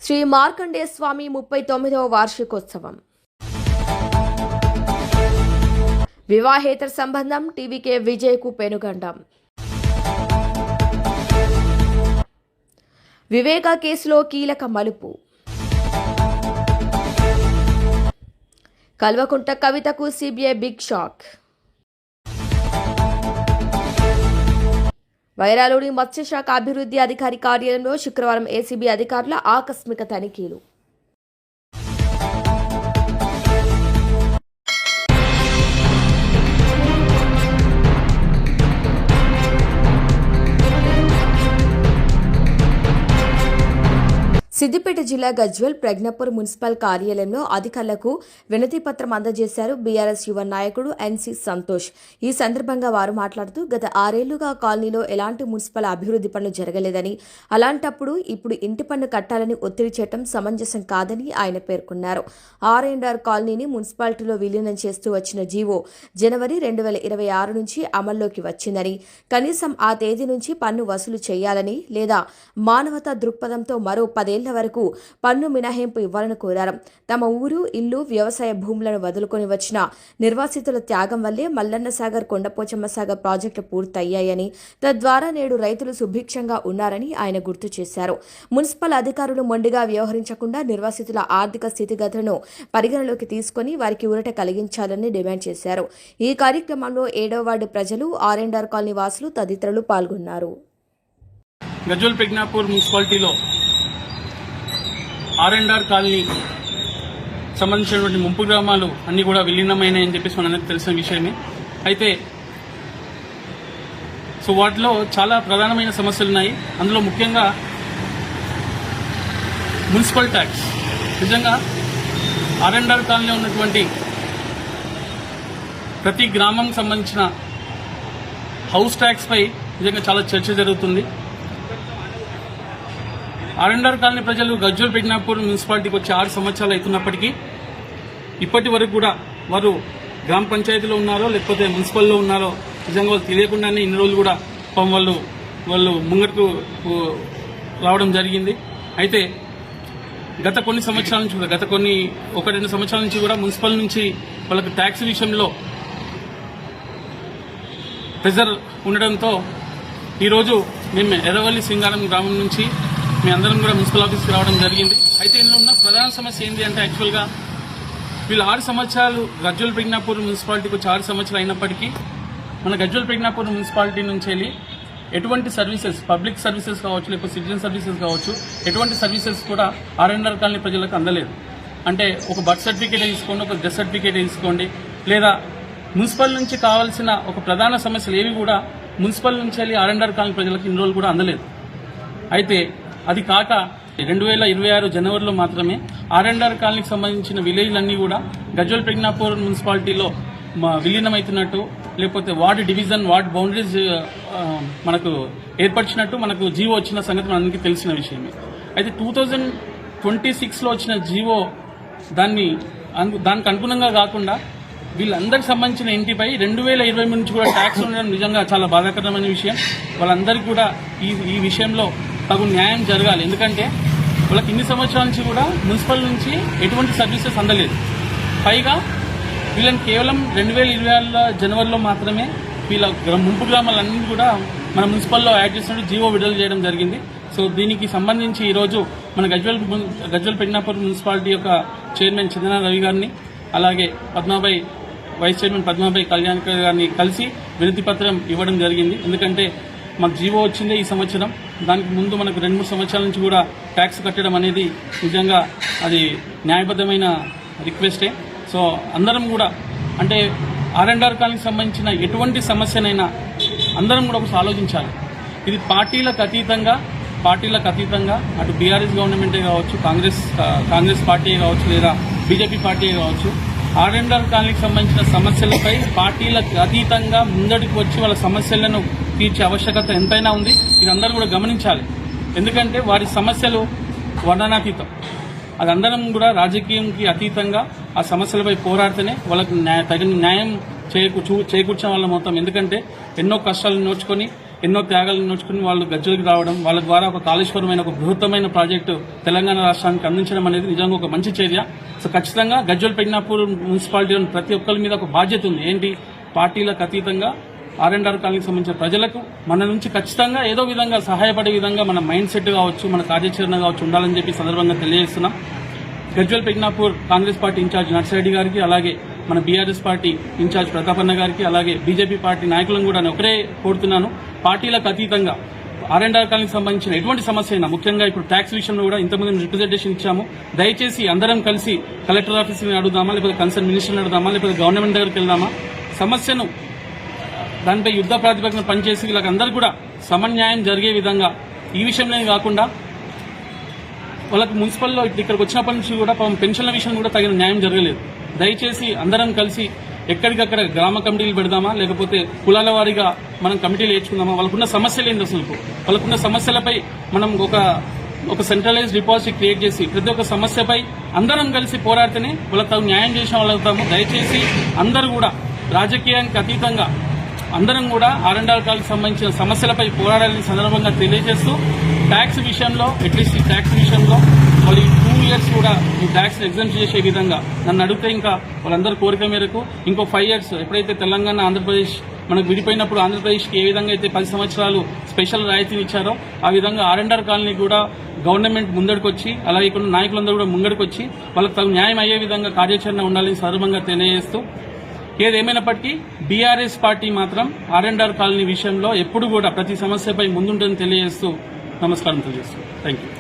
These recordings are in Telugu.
శ్రీ మార్కండేయ స్వామి 39వ వార్షికోత్సవం. వివాహేతర సంబంధం టీవీకే విజయ్కు పెనుగండం. వివేక కేసులో కీలక మలుపు. కల్వకుంట్ల కవితకు సిబిఐ బిగ్ షాక్. వైరాలోని మత్స్యశాఖ అభివృద్ధి అధికారి కార్యాలయంలో శుక్రవారం ఏసీబీ అధికారుల ఆకస్మిక తనిఖీలు. సిద్దిపేట జిల్లా గజ్వేల్ ప్రజ్ఞాపూర్ మున్సిపల్ కార్యాలయంలో అధికారులకు వినతి పత్రం అందజేశారు బీఆర్ఎస్ యువ నాయకుడు ఎన్సీ సంతోష్. ఈ సందర్భంగా వారు మాట్లాడుతూ గత 6 ఏళ్లుగా కాలనీలో ఎలాంటి మున్సిపల్ అభివృద్ధి పనులు జరగలేదని, అలాంటప్పుడు ఇప్పుడు ఇంటి పన్ను కట్టాలని ఒత్తిడి చేయడం సమంజసం కాదని ఆయన పేర్కొన్నారు. R&R కాలనీని మున్సిపాలిటీలో విలీనం చేస్తూ వచ్చిన జీవో జనవరి 2026 నుంచి అమల్లోకి వచ్చిందని, కనీసం ఆ తేదీ నుంచి పన్ను వసూలు చేయాలని లేదా మానవతా దృక్పథంతో మరో 10 ఏళ్ల వరకు పన్ను మినహాయింపు ఇవ్వాలని కోరారు. తమ ఊరు, ఇల్లు, వ్యవసాయ భూములను వదులుకొని వచ్చిన నిర్వాసితుల త్యాగం వల్లే మల్లన్న సాగర్, కొండపోచమ్మ సాగర్ ప్రాజెక్టులు పూర్తయ్యాయని, తద్వారా నేడు రైతులు సుభిక్షంగా ఉన్నారని ఆయన గుర్తు చేశారు. మున్సిపల్ అధికారులు మొండిగా వ్యవహరించకుండా నిర్వాసితుల ఆర్థిక స్థితిగతులను పరిగణలోకి తీసుకుని వారికి ఊరట కలిగించాలని డిమాండ్ చేశారు. ఈ కార్యక్రమంలో 7వ వార్డు ప్రజలు, R&R కాలనీ వాసులు తదితరులు పాల్గొన్నారు. గజ్వేల్ ప్రజ్ఞాపూర్ మున్సిపాలిటీలో R&R కాలనీ సంబంధించినటువంటి ముంపు గ్రామాలు అన్నీ కూడా విలీనమైనాయని చెప్పేసి మనందరికీ తెలిసిన విషయమే. అయితే వాటిలో చాలా ప్రధానమైన సమస్యలు ఉన్నాయి. అందులో ముఖ్యంగా మున్సిపల్ ట్యాక్స్. నిజంగా R&R కాలనీలో ఉన్నటువంటి ప్రతి గ్రామం సంబంధించిన హౌస్ ట్యాక్స్ పై నిజంగా చాలా చర్చ జరుగుతుంది. R&R కాలనీ ప్రజలు గజ్వేల్ ప్రజ్ఞాపూర్ మున్సిపాలిటీకి వచ్చి 6 సంవత్సరాలు అవుతున్నప్పటికీ ఇప్పటి వరకు కూడా వారు గ్రామ పంచాయతీలో ఉన్నారో లేకపోతే మున్సిపల్లో ఉన్నారో నిజంగా వాళ్ళు తెలియకుండానే ఇన్ని రోజులు కూడా వాళ్ళు ముంగట్టుకు రావడం జరిగింది. అయితే గత కొన్ని సంవత్సరాల నుంచి కూడా 1-2 సంవత్సరాల నుంచి కూడా మున్సిపల్ నుంచి వాళ్ళకి ట్యాక్స్ విషయంలో ప్రెజర్ ఉండడంతో ఈరోజు మేము ఎర్రవల్లి సింగారం గ్రామం నుంచి మీ అందరం కూడా మున్సిపల్ ఆఫీస్కి రావడం జరిగింది. అయితే ఇందులో ఉన్న ప్రధాన సమస్య ఏంటి అంటే యాక్చువల్గా వీళ్ళు 6 సంవత్సరాలు గజ్వేల్ ప్రజ్ఞాపూర్ మున్సిపాలిటీకి వచ్చి 6 సంవత్సరాలు అయినప్పటికీ మన గజ్వేల్ ప్రజ్ఞాపూర్ మున్సిపాలిటీ నుంచి వెళ్ళి ఎటువంటి సర్వీసెస్, పబ్లిక్ సర్వీసెస్ కావచ్చు లేకపోతే సిటిజన్ సర్వీసెస్ కావచ్చు, ఎటువంటి సర్వీసెస్ కూడా R&R కాలనీ ప్రజలకు అందలేదు. అంటే ఒక బర్త్ సర్టిఫికేట్ తీసుకోండి, ఒక డెత్ సర్టిఫికేట్ తీసుకోండి, లేదా మున్సిపల్ నుంచి కావాల్సిన ఒక ప్రధాన సమస్యలు ఏవి కూడా మున్సిపల్ నుంచి వెళ్ళి R&R కాలనీ ప్రజలకు ఇన్ని రోజులు కూడా అందలేదు. అయితే అది కాక 2026 జనవరిలో మాత్రమే R&R కాలనీకి సంబంధించిన విలేజ్లన్నీ కూడా గజ్వేల్ ప్రజ్ఞాపూర్ మున్సిపాలిటీలో విలీనమవుతున్నట్టు, లేకపోతే వార్డు డివిజన్, వార్డు బౌండరీస్ మనకు ఏర్పరిచినట్టు మనకు జీవో వచ్చిన సంగతి మనందరికీ తెలిసిన విషయమే. అయితే 2026లో వచ్చిన జీవో దానికి అనుగుణంగా కాకుండా వీళ్ళందరికి సంబంధించిన ఇంటిపై 2023 నుంచి కూడా ట్యాక్స్ ఉండడం నిజంగా చాలా బాధాకరమైన విషయం. వాళ్ళందరికీ కూడా ఈ విషయంలో తగు న్యాయం జరగాలి. ఎందుకంటే వాళ్ళకి ఇన్ని సంవత్సరాల నుంచి కూడా మున్సిపల్ నుంచి ఎటువంటి సర్వీసెస్ అందలేదు. పైగా వీళ్ళని కేవలం 2026 జనవరిలో మాత్రమే వీళ్ళ ముంపు గ్రామాలన్నీ కూడా మన మున్సిపల్లో యాడ్ చేసినట్టు జీవో విడుదల చేయడం జరిగింది. దీనికి సంబంధించి ఈరోజు మన గజ్వేల్ ప్రజ్ఞాపూర్ మున్సిపాలిటీ యొక్క చైర్మన్ చందన రవి గారిని, అలాగే పద్మాబాయి వైస్ చైర్మన్ పద్మాబాయి కళ్యాణ్ గారిని కలిసి వినతి పత్రం ఇవ్వడం జరిగింది. ఎందుకంటే మాకు జీవో వచ్చిందే ఈ సంవత్సరం, దానికి ముందు మనకు 2-3 సంవత్సరాల నుంచి కూడా ట్యాక్స్ కట్టడం అనేది నిజంగా అది న్యాయబద్ధమైన రిక్వెస్టే. అందరం కూడా అంటే R&R కాలనీకి సంబంధించిన ఎటువంటి సమస్యనైనా అందరం కూడా ఒకసారి ఆలోచించాలి. ఇది పార్టీలకు అతీతంగా అటు బీఆర్ఎస్ గవర్నమెంటే కావచ్చు, కాంగ్రెస్ పార్టీ కావచ్చు, లేదా బీజేపీ పార్టీ కావచ్చు, R&R కాలనీకి సంబంధించిన సమస్యలపై పార్టీలకు అతీతంగా ముందడికి వచ్చి వాళ్ళ సమస్యలను తీర్చే ఆవశ్యకత ఎంతైనా ఉంది. ఇది అందరూ కూడా గమనించాలి. ఎందుకంటే వారి సమస్యలు వర్ణనాతీతం. అది అందరం కూడా రాజకీయంకి అతీతంగా ఆ సమస్యలపై పోరాడితేనే వాళ్ళకు తగిన న్యాయం చేకూర్చిన వాళ్ళ మొత్తం. ఎందుకంటే ఎన్నో కష్టాలను నోచుకొని ఎన్నో త్యాగాలను నోచుకుని వాళ్ళు గజ్జలకు రావడం, వాళ్ళ ద్వారా ఒక కాళేశ్వరమైన ఒక బృహత్తమైన ప్రాజెక్టు తెలంగాణ రాష్ట్రానికి అందించడం అనేది నిజంగా ఒక మంచి చర్య. సో ఖచ్చితంగా గజ్వేల్ పెగ్నాపూర్ మున్సిపాలిటీలోని ప్రతి ఒక్కరి మీద ఒక బాధ్యత ఉంది. ఏంటి, పార్టీలకు అతీతంగా R&R కాలనీకి సంబంధించిన ప్రజలకు మన నుంచి ఖచ్చితంగా ఏదో విధంగా సహాయపడే విధంగా మన మైండ్ సెట్ కావచ్చు, మన కార్యాచరణ కావచ్చు ఉండాలని చెప్పి సందర్భంగా తెలియజేస్తున్నాం. గజ్వేల్ పెగ్నాపూర్ కాంగ్రెస్ పార్టీ ఇన్ఛార్జ్ నర్సిరెడ్డి గారికి, అలాగే మన బీఆర్ఎస్ పార్టీ ఇన్ఛార్జ్ ప్రతాపన్న గారికి, అలాగే బీజేపీ పార్టీ నాయకులను కూడా ఒకరే కోరుతున్నాను, పార్టీలకు అతీతంగా R&R కాలనీకి సంబంధించిన ఎటువంటి సమస్య అయినా, ముఖ్యంగా ఇప్పుడు ట్యాక్స్ విషయంలో కూడా ఇంతకుముందు రిప్రజెంటేషన్ ఇచ్చాము. దయచేసి అందరం కలిసి కలెక్టర్ ఆఫీస్ని అడుగుదామా, లేకపోతే కన్సర్న్ మినిస్టర్ని అడుగుదామా, లేకపోతే గవర్నమెంట్ దగ్గరికి వెళ్దామా, సమస్యను దానిపై యుద్ధ ప్రాతిపదికన పనిచేసి వీళ్ళకందరూ కూడా సమన్యాయం జరిగే విధంగా, ఈ విషయంలోనే కాకుండా వాళ్ళకి మున్సిపల్లో ఇక్కడికి వచ్చినప్పటి నుంచి కూడా పెన్షన్ల విషయం కూడా తగిన న్యాయం జరగలేదు. దయచేసి అందరం కలిసి ఎక్కడికక్కడ గ్రామ కమిటీలు పెడదామా, లేకపోతే కులాల వారీగా మనం కమిటీలు వేసుకుందామా, వాళ్ళకున్న సమస్యలు ఏంటి, అసలు వాళ్ళకున్న సమస్యలపై మనం ఒక సెంట్రలైజ్ డిపాజిట్ క్రియేట్ చేసి ప్రతి ఒక్క సమస్యపై అందరం కలిసి పోరాడితేనే వాళ్ళకి తగు న్యాయం చేసిన వాళ్ళు అవుతాము. దయచేసి అందరూ కూడా రాజకీయానికి అతీతంగా అందరం కూడా R&R కాలనీకి సంబంధించిన సమస్యలపై పోరాడాలని సందర్భంగా తెలియజేస్తూ, ట్యాక్స్ విషయంలో అట్లీస్ట్ ఈ ట్యాక్స్ విషయంలో వాళ్ళు 2 years కూడా ఈ ట్యాక్స్ ఎగ్జామ్స్ చేసే విధంగా నన్ను అడిగితే, ఇంకా వాళ్ళందరి కోరిక మేరకు ఇంకో 5 years ఎప్పుడైతే తెలంగాణ ఆంధ్రప్రదేశ్ మనకు విడిపోయినప్పుడు ఆంధ్రప్రదేశ్కి ఏ విధంగా అయితే 10 సంవత్సరాలు స్పెషల్ రాయితీని ఇచ్చారో ఆ విధంగా R&R కాలనీ కూడా గవర్నమెంట్ ముందడికొచ్చి, అలాగే ఇక్కడ నాయకులందరూ కూడా ముందడికొచ్చి వాళ్ళకి తగు న్యాయం అయ్యే విధంగా కార్యాచరణ ఉండాలని సందర్భంగా తెలియజేస్తూ, ఏదేమైనప్పటికీ బీఆర్ఎస్ పార్టీ మాత్రం R&R కాలనీ విషయంలో ఎప్పుడు కూడా ప్రతి సమస్యపై ముందుంటుందని తెలియజేస్తూ నమస్కారం తెలియజేస్తూ థ్యాంక్ యూ.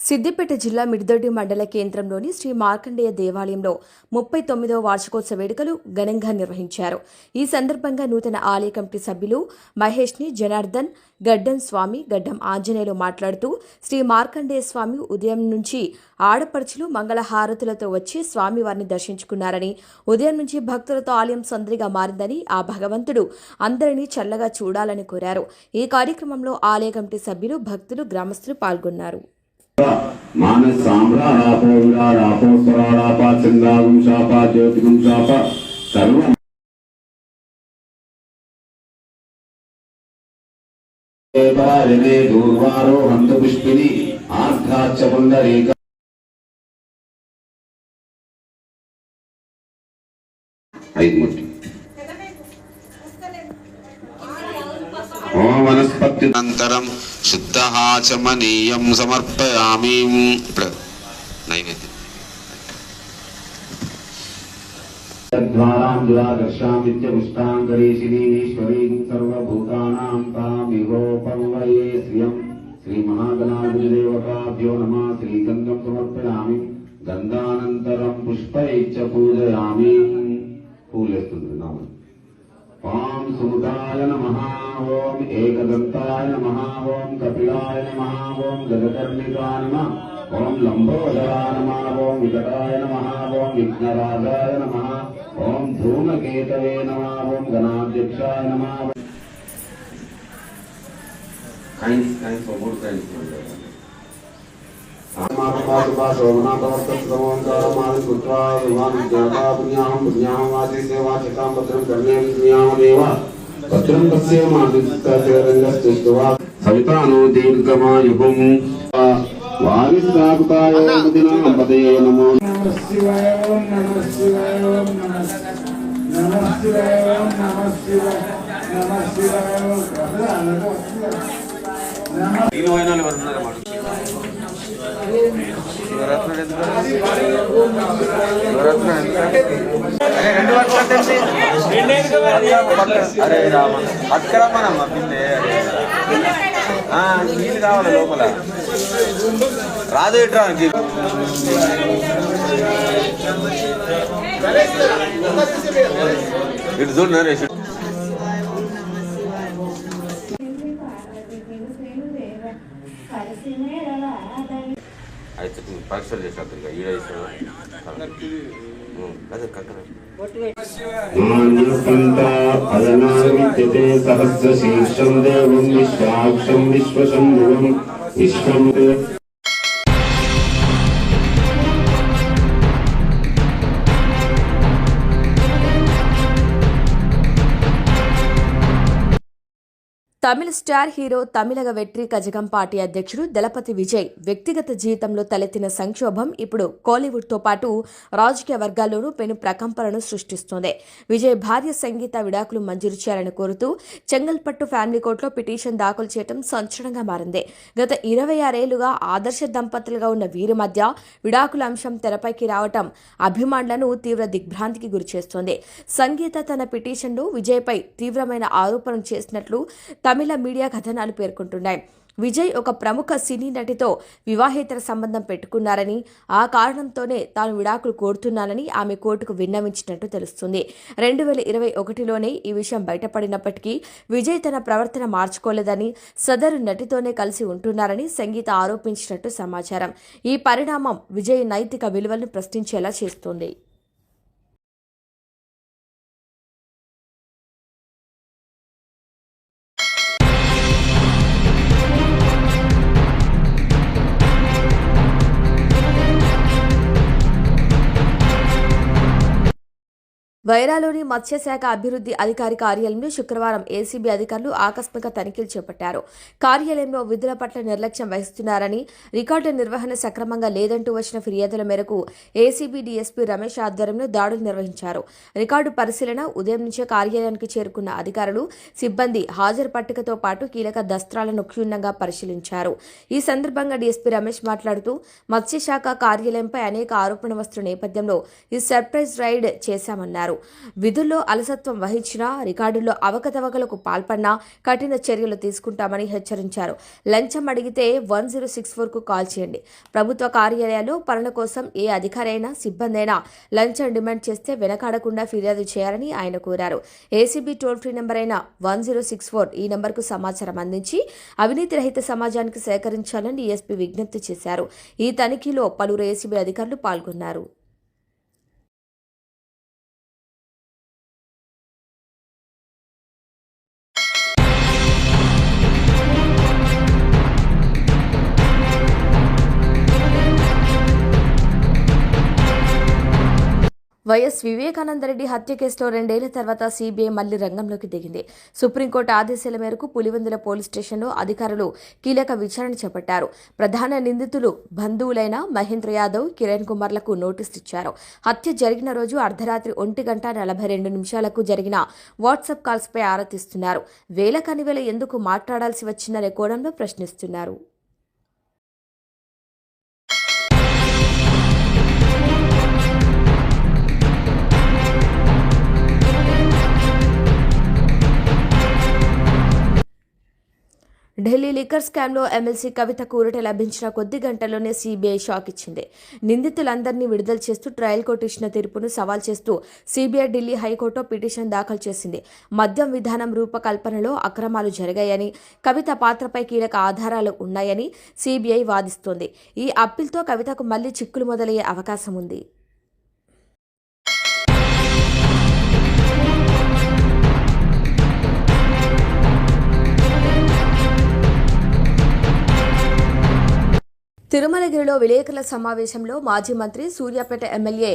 సిద్దిపేట జిల్లా మిడిదొడ్డి మండల కేంద్రంలోని శ్రీ మార్కండేయ దేవాలయంలో 39వ వార్షికోత్సవ వేడుకలు ఘనంగా నిర్వహించారు. ఈ సందర్భంగా నూతన ఆలయ కమిటీ సభ్యులు మహేష్ని, జనార్దన్, గడ్డం స్వామి, గడ్డం ఆంజనేయులు మాట్లాడుతూ, శ్రీ మార్కండేయ స్వామి ఉదయం నుంచి ఆడపడుచులు మంగళహారతులతో వచ్చి స్వామివారిని దర్శించుకున్నారని, ఉదయం నుంచి భక్తులతో ఆలయం సందడిగా మారిందని, ఆ భగవంతుడు అందరినీ చల్లగా చూడాలని కోరారు. ఈ కార్యక్రమంలో ఆలయ కమిటీ సభ్యులు, భక్తులు, గ్రామస్తులు పాల్గొన్నారు. मानस साम्रा रापो विरा रापो स्वरा रापा चंद्रागुम शापा ज्योतिगुम शापा सर्व देवारिने दूर्वारो हंत पुष्पिनी आर्द्राच्च पुंडरीक ऐदमुट्टी ओम वनस्पति अनंतरम शुद्धहाचमनीयं समर्पयामि. नैवेद्यं द्वारां दुरादर्शामित्य पुष्टाङ्गरीशिनीश्वरीं सर्वभूतानां तामिवोपवये श्रियं श्रीमहागणाधिदेवताभ्यो नमः. श्रीगन्धं समर्पयामि. गन्धानन्तरं पुष्पैश्च पूजयामि. पूजयस्तु नाम ओम सुमुदाय नमः. ओम एकदंताय नमः. ओम कपिलाय नमः. ओम गजकर्णिकाय नमः. ओम लंबोदराय नमः. ओम विकटाय नमः. ओम विघ्नराजाय नमः. ओम धूमकेतवे नमः. ओम गणाध्यक्षाय नमः. काइंस ओम सवितानो दीर्घमायुगुं वारिस्ताकुताय दिनांपतये नमो. नमः शिवाय ओम नमः शिवाय ओम नमः शिवाय ओम नमः शिवाय नमः शिवाय ओम అరే రామ అక్కడమ్మనమ్మ పిల్లే నీళ్ళు కావాలి లోపల రాదు ఇట్రా ఇటు చూడు నరేష్. అయితే పరీక్షలు చేసారు ఇక ఈడైతే అదే కరెక్ట్. सहस्रशीर्षं देवं विश्वाक्षं विश्वशंभुवं विश्वं తమిళ star hero Tamilaga Vettri Kazhagam party అధ్యక్షుడు దళపతి విజయ్ వ్యక్తిగత జీవితంలో తలెత్తిన సంక్షోభం ఇప్పుడు కోలీవుడ్తో పాటు రాజకీయ వర్గాల్లోనూ పెను ప్రకంపనను సృష్టిస్తోంది. విజయ్ భార్య సంగీత విడాకులు మంజూరు చేయాలని కోరుతూ చెంగల్పట్టు ఫ్యామిలీ కోర్టులో పిటిషన్ దాఖలు చేయడం సంచలనంగా మారింది. గత 26 ఏళ్లుగా ఆదర్శ దంపతులుగా ఉన్న వీరి మధ్య విడాకుల అంశం తెరపైకి రావటం అభిమానులను తీవ్ర దిగ్భ్రాంతికి గురిచేస్తోంది. సంగీత తన పిటిషన్లో విజయ్పై తీవ్రమైన ఆరోపణలు చేసినట్లు తమిళ మీడియా కథనాలు పేర్కొంటున్నాయి. విజయ్ ఒక ప్రముఖ సినీ నటితో వివాహేతర సంబంధం పెట్టుకున్నారని, ఆ కారణంతోనే తాను విడాకులు కోరుతున్నానని ఆమె కోర్టుకు విన్నవించినట్టు తెలుస్తుంది. 2021లోనే ఈ విషయం బయటపడినప్పటికీ విజయ్ తన ప్రవర్తన మార్చుకోలేదని, సదరు నటితోనే కలిసి ఉంటున్నారని సంగీత ఆరోపించినట్టు సమాచారం. ఈ పరిణామం విజయ్ నైతిక విలువలను ప్రశ్నించేలా చేస్తోంది. వైరాలోని మత్స్యశాఖ అభివృద్ధి అధికారి కార్యాలయంలో శుక్రవారం ఏసీబీ అధికారులు ఆకస్మిక తనిఖీలు చేపట్టారు. కార్యాలయంలో విధుల పట్ల నిర్లక్ష్యం వహిస్తున్నారని, రికార్డుల నిర్వహణ సక్రమంగా లేదంటూ వచ్చిన ఫిర్యాదుల మేరకు ఏసీబీ డీఎస్పీ రమేష్ ఆధ్వర్యంలో దాడులు నిర్వహించారు. రికార్డు పరిశీలన ఉదయం నుంచే కార్యాలయానికి చేరుకున్న అధికారులు, సిబ్బంది హాజరు పట్టికతో పాటు కీలక దస్త్రాలను క్షుణ్ణంగా పరిశీలించారు. ఈ సందర్భంగా డీఎస్పీ రమేష్ మాట్లాడుతూ మత్స్యశాఖ కార్యాలయంపై అనేక ఆరోపణలు వస్తున్న నేపథ్యంలో ఈ సర్ప్రైజ్ రైడ్ చేశామన్నారు. విధుల్లో అలసత్వం వహించినా, రికార్డుల్లో అవకతవకలకు పాల్పడినా కఠిన చర్యలు తీసుకుంటామని హెచ్చరించారు. లంచం అడిగితే 1064కు కాల్ చేయండి. ప్రభుత్వ కార్యాలయాల్లో పనుల కోసం ఏ అధికారి అయినా, సిబ్బంది అయినా లంచం డిమాండ్ చేస్తే వెనకాడకుండా ఫిర్యాదు చేయాలని ఆయన కోరారు. ఏసీబీ టోల్ ఫ్రీ నెంబర్ అయిన 1064 ఈ నెంబర్కు సమాచారం అందించి అవినీతి రహిత సమాజానికి సహకరించాలని డీఎస్పీ విజ్ఞప్తి చేశారు. ఈ తనిఖీలో పలువురు ఏసీబీ అధికారులు పాల్గొన్నారు. వైఎస్ వివేకానందరెడ్డి హత్య కేసులో 2 ఏళ్ల తర్వాత సీబీఐ మళ్లీ రంగంలోకి దిగింది. సుప్రీంకోర్టు ఆదేశాల మేరకు పులివెందుల పోలీస్ స్టేషన్లో అధికారులు కీలక విచారణ చేపట్టారు. ప్రధాన నిందితులు బంధువులైన మహేంద్ర యాదవ్, కిరణ్ కుమార్లకు నోటీసులు ఇచ్చారు. హత్య జరిగిన రోజు అర్ధరాత్రి 1:42 జరిగిన వాట్సాప్ కాల్స్పై ఆరా తీస్తున్నారు. వేల కనివేల ఎందుకు మాట్లాడాల్సి వచ్చిందనే కోణంలో ప్రశ్నిస్తున్నారు. ఢిల్లీ లిక్కర్ స్కామ్లో ఎమ్మెల్సీ కవితకు ఊరట లభించిన కొద్ది గంటల్లోనే సీబీఐ షాక్ ఇచ్చింది. నిందితులందరినీ విడుదల చేస్తూ ట్రయల్ కోర్టు ఇచ్చిన తీర్పును సవాల్ చేస్తూ సీబీఐ ఢిల్లీ హైకోర్టులో పిటిషన్ దాఖలు చేసింది. మద్యం విధానం రూపకల్పనలో అక్రమాలు జరిగాయని, కవిత పాత్రపై కీలక ఆధారాలు ఉన్నాయని సీబీఐ వాదిస్తోంది. ఈ అప్పీల్తో కవితకు మళ్లీ చిక్కులు మొదలయ్యే అవకాశం ఉంది. తిరుమలగిరిలో విలేకరుల సమావేశంలో మాజీ మంత్రి, సూర్యాపేట ఎమ్మెల్యే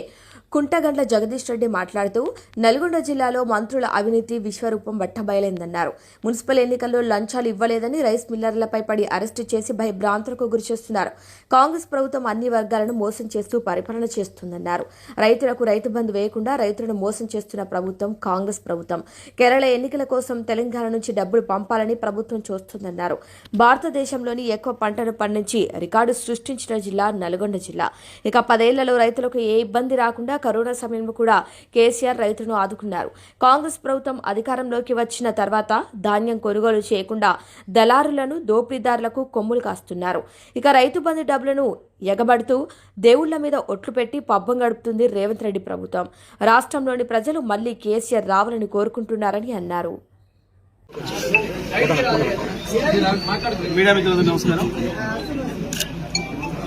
కుంటగండ్ల జగదీష్ రెడ్డి మాట్లాడుతూ నల్గొండ జిల్లాలో మంత్రుల అవినీతి విశ్వరూపం బట్టబయలైందన్నారు. మున్సిపల్ ఎన్నికల్లో లంచాలు ఇవ్వలేదని రైస్ మిల్లర్లపై పడి అరెస్టు చేసి భయభ్రాంతులకు గురిచేస్తున్నారు. కాంగ్రెస్ ప్రభుత్వం అన్ని వర్గాలను మోసం చేస్తూ పరిపాలన చేస్తుందన్నారు. రైతులకు రైతు బంధు వేయకుండా రైతులను మోసం చేస్తున్న ప్రభుత్వం కాంగ్రెస్ ప్రభుత్వం. కేరళ ఎన్నికల కోసం తెలంగాణ నుంచి డబ్బులు పంపాలని ప్రభుత్వం చూస్తుందన్నారు. భారతదేశంలోని ఎక్కువ పంటను పండించి రికార్డు సృష్టించిన జిల్లా నల్గొండ జిల్లా. ఇక 10 ఏళ్లలో రైతులకు ఏ ఇబ్బంది రాకుండా కరోనా సమయంలో కూడా కేసీఆర్ రైతులను ఆదుకున్నారు. కాంగ్రెస్ ప్రభుత్వం అధికారంలోకి వచ్చిన తర్వాత ధాన్యం కొనుగోలు చేయకుండా దళారులను, దోపిడీదారులకు కొమ్ములు కాస్తున్నారు. ఇక రైతు బంధు డబ్బులను ఎగబడుతూ దేవుళ్ల మీద ఒట్లు పెట్టి పబ్బం గడుపుతుంది రేవంత్ రెడ్డి ప్రభుత్వం. రాష్ట్రంలోని ప్రజలు మళ్లీ కేసీఆర్ రావాలని కోరుకుంటున్నారని అన్నారు. మీడియా మిత్రులకు నమస్కారం.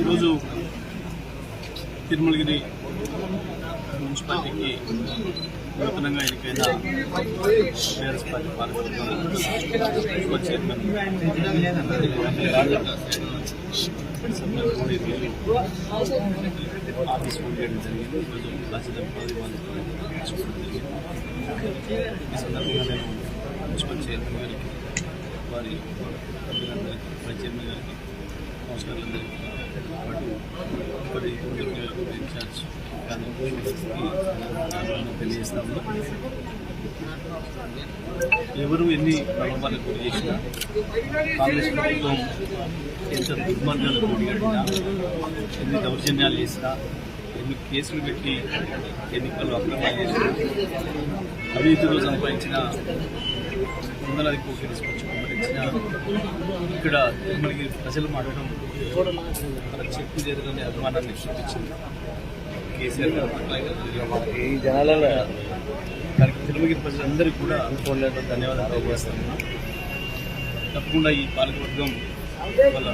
ఈరోజు తిరుమలగిరి మున్సిపాలిటీకి నూతనంగా ఎన్నికైన TRS party parliament chairman office చేయడం జరిగింది. ఈరోజు బాధ్యత ఈ సందర్భంగా నేను మున్సిపల్ చైర్మన్ గారికి వారి సభ్యులందరికీ, వైస్ చైర్మన్ గారికి, కౌన్సిలర్లందరికీ పాటు ఇక్కడ ఇన్ఛార్జ్ తెలియజేస్తా ఉన్నాం. ఎవరు ఎన్ని ప్రలోభాలకు గురి చేసినా, కాంగ్రెస్ ప్రభుత్వం ఎంత దుర్మార్గాలకు గురిగడినా, ఎన్ని దౌర్జన్యాలు చేసినా, ఎన్ని కేసులు పెట్టి ఎన్నికల్లో అక్రమాలు చేసినా, అవినీతిలో సంపాదించిన వందలాది కోట్లు తీసుకొచ్చి కుమ్మరించిన ఇక్కడ తిరుమలగిరి ప్రజలు మాట్లాడడం మనకు చెప్పు చేతులనే అభిమానాన్ని చూపించింది. కేసీఆర్ గారు ఈ జనాలలో తిరుమలగిరి ప్రజలందరికీ కూడా ధన్యవాదాలు తెలియజేస్తున్నాం. తప్పకుండా ఈ పాలకవర్గం వాళ్ళ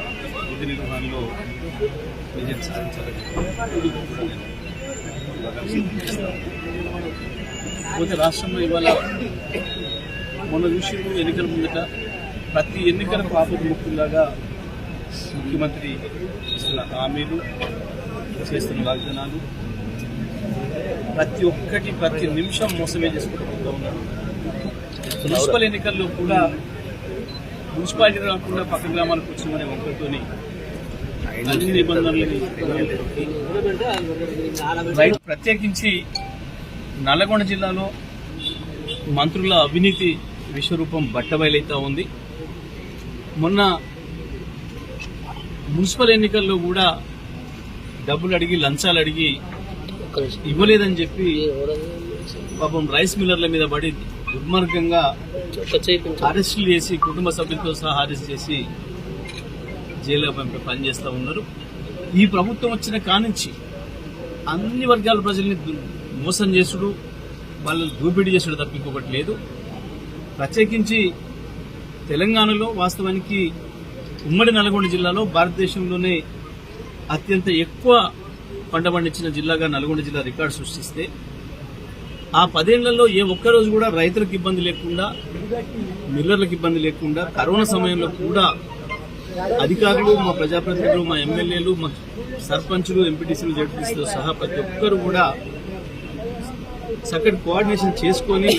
విధి నిర్వహణలో విజయం సాధించాలని పోతే రాష్ట్రంలో ఇవాళ మొన్న చూసిన ఎన్నికల ముందట ప్రతి ఎన్నికలకు ఆపద్ముక్తులాగా ముఖ్యమంత్రి ఇస్తున్న హామీలు, చేస్తున్న వాగ్దానాలు ప్రతి నిమిషం మోసమే చేసుకుంటూ ఉన్నారు. మున్సిపల్ ఎన్నికల్లో కూడా మున్సిపాలిటీ రాకుండా పక్క గ్రామాలకు వచ్చిన వంకతోని అన్ని నిబంధనలు ప్రత్యేకించి నల్లగొండ జిల్లాలో మంత్రుల అవినీతి విశ్వరూపం బట్టబయలైతా ఉంది. మొన్న మున్సిపల్ ఎన్నికల్లో కూడా డబ్బులు అడిగి, లంచాలు అడిగి ఇవ్వలేదని చెప్పి పాపం రైస్ మిల్లర్ల మీద పడి దుర్మార్గంగా అరెస్టులు చేసి, కుటుంబ సభ్యులతో సహా అరెస్ట్ చేసి జైల్లో పంపి పనిచేస్తూ ఉన్నారు. ఈ ప్రభుత్వం వచ్చిన కానుంచి అన్ని వర్గాల ప్రజల్ని మోసం చేసుడు, వాళ్ళని దోపిడీ చేసుడు తప్ప ఇంకొకటి లేదు. ప్రత్యేకించి తెలంగాణలో వాస్తవానికి ఉమ్మడి నల్గొండ జిల్లాలో భారతదేశంలోనే అత్యంత ఎక్కువ పంట పండించిన జిల్లాగా నల్గొండ జిల్లా రికార్డు సృష్టిస్తే, ఆ 10 ఏళ్లలో ఏ ఒక్కరోజు కూడా రైతులకు ఇబ్బంది లేకుండా, మిల్లర్లకు ఇబ్బంది లేకుండా, కరోనా సమయంలో కూడా అధికారులు, మా ప్రజాప్రతినిధులు, మా ఎమ్మెల్యేలు, మా సర్పంచులు, ఎంపీటీసీలు, జడ్పీటీసీతో సహా ప్రతి ఒక్కరు కూడా చక్కటి కోఆర్డినేషన్ చేసుకొని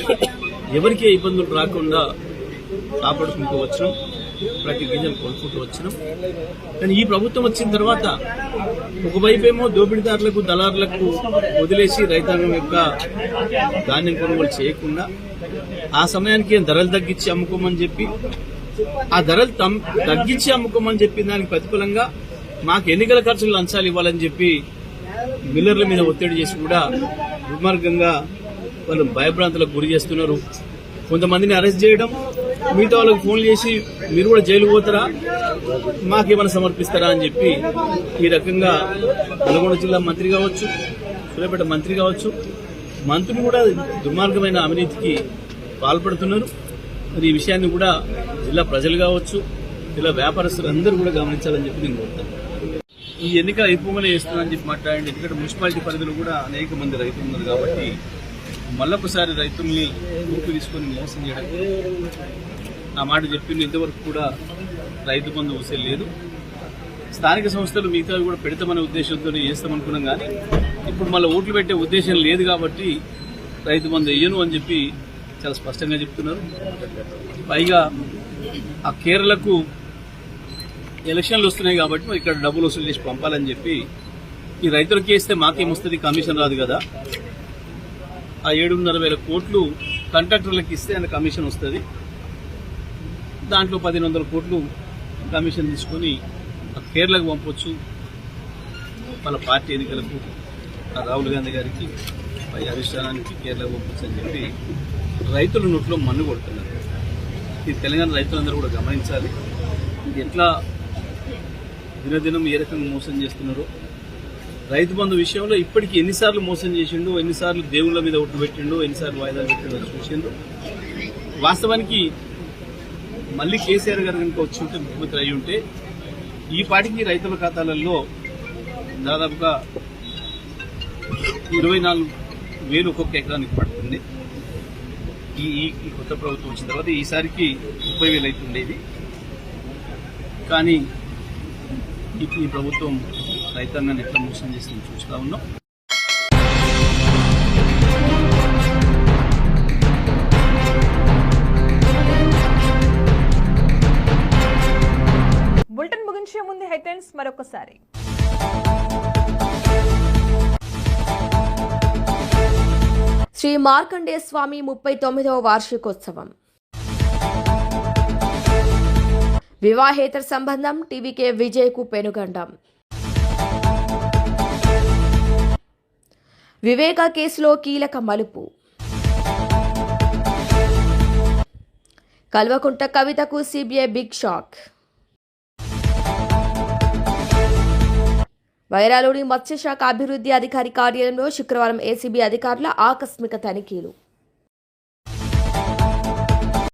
ఎవరికే ఇబ్బందులు రాకుండా కాపాడుకుంటూ వచ్చినాం. ప్రతి గింజలు కోల్పోతూ వచ్చినాం. కానీ ఈ ప్రభుత్వం వచ్చిన తర్వాత ఒకవైపేమో దోపిడీదారులకు, దళారులకు వదిలేసి రైతాంగం యొక్క ధాన్యం కొనుగోలు చేయకుండా, ఆ సమయానికి ధరలు తగ్గించి అమ్ముకోమని చెప్పి, ఆ ధరలు తగ్గించి అమ్ముకోమని చెప్పి దానికి ప్రతిఫలంగా మాకు ఎన్నికల ఖర్చులు లంచాలు ఇవ్వాలని చెప్పి మిల్లర్ల మీద ఒత్తిడి చేసి కూడా దుర్మార్గంగా వాళ్ళు భయభ్రాంతులకు గురి చేస్తున్నారు. కొంతమందిని అరెస్ట్ చేయడం, మిగతా వాళ్ళకి ఫోన్లు చేసి మీరు కూడా జైలు పోతారా, మాకేమైనా సమర్పిస్తారా అని చెప్పి ఈ రకంగా నల్గొండ జిల్లా మంత్రి కావచ్చు, సూర్యాపేట మంత్రి కావచ్చు, మంత్రులు కూడా దుర్మార్గమైన అవినీతికి పాల్పడుతున్నారు. మరి ఈ విషయాన్ని కూడా జిల్లా ప్రజలు కావచ్చు, జిల్లా వ్యాపారస్తులు అందరూ కూడా గమనించాలని చెప్పి నేను కోరుతాను. ఈ ఎన్నికలు అయిపోగానే వేస్తున్నానని చెప్పి మాట్లాడండి. ఎందుకంటే మున్సిపాలిటీ పరిధిలో కూడా అనేక మంది రైతులు ఉన్నారు కాబట్టి మళ్ళొకసారి రైతుల్ని ఊపి తీసుకొని మోసం చేయడం, ఆ మాట చెప్పింది. ఇంతవరకు కూడా రైతు బంధు ఊసే లేదు. స్థానిక సంస్థలు మిగతావి కూడా పెడతామనే ఉద్దేశంతో చేస్తామనుకున్నాం. కానీ ఇప్పుడు మళ్ళీ ఓట్లు పెట్టే ఉద్దేశం లేదు కాబట్టి రైతు బంధు వేయను అని చెప్పి చాలా స్పష్టంగా చెప్తున్నారు. పైగా ఆ కేరళకు ఎలక్షన్లు వస్తున్నాయి కాబట్టి ఇక్కడ డబ్బులు వసూలు చేసి పంపాలని చెప్పి ఈ రైతులకి వేస్తే మాకేమొస్తుంది, కమిషన్ రాదు కదా. ఆ 7,500,000 కోట్లు కాంట్రాక్టర్లకు ఇస్తే ఆయన కమిషన్ వస్తుంది. దాంట్లో 1,500 కోట్లు కమిషన్ తీసుకొని కేరళకు పంపొచ్చు, వాళ్ళ పార్టీ ఎన్నికలకు రాహుల్ గాంధీ గారికి, పై అధిష్టానానికి కేరళకు పంపొచ్చు అని చెప్పి రైతుల నోట్లో మన్ను కొడుతున్నారు. ఈ తెలంగాణ రైతులందరూ కూడా గమనించాలి ఎట్లా దినదినం ఏ రకంగా మోసం చేస్తున్నారో. రైతు బంధు విషయంలో ఇప్పటికీ ఎన్నిసార్లు మోసం చేసిండు, ఎన్నిసార్లు దేవుళ్ళ మీద ఒట్టు పెట్టిండు, ఎన్నిసార్లు వాయిదాలు పెట్టిండో చూసిండ్రు. వాస్తవానికి మళ్ళీ కేసీఆర్ గారు కనుక వచ్చి ఉంటే, ముఖ్యమంత్రి అయి ఉంటే, ఈ పాటికి రైతుల ఖాతాలలో దాదాపుగా 24,000 ఒక్కొక్క ఎకరానికి పడుతుంది. ఈ కొత్త ప్రభుత్వం వచ్చిన తర్వాత ఈసారికి 30,000 అవుతుండేది. కానీ ఈ ప్రభుత్వం రైతాంగాన్ని ఎట్లా మోసం చేసింది చూస్తూ ఉన్నాం. మరొకసారి. శ్రీ మార్కండేయ స్వామి 39వ వార్షికోత్సవం. వివాహేతర సంబంధం టీవీకే విజయ్కు పెనుగండం. వివేక కేసులో కీలక మలుపు. కల్వకుంట్ల కవితకు సిబిఐ బిగ్ షాక్. వైరాలోని మత్స్యశాఖ అభివృద్ధి అధికారి కార్యాలయంలో శుక్రవారం ఏసీబీ అధికారుల ఆకస్మిక తనిఖీలు.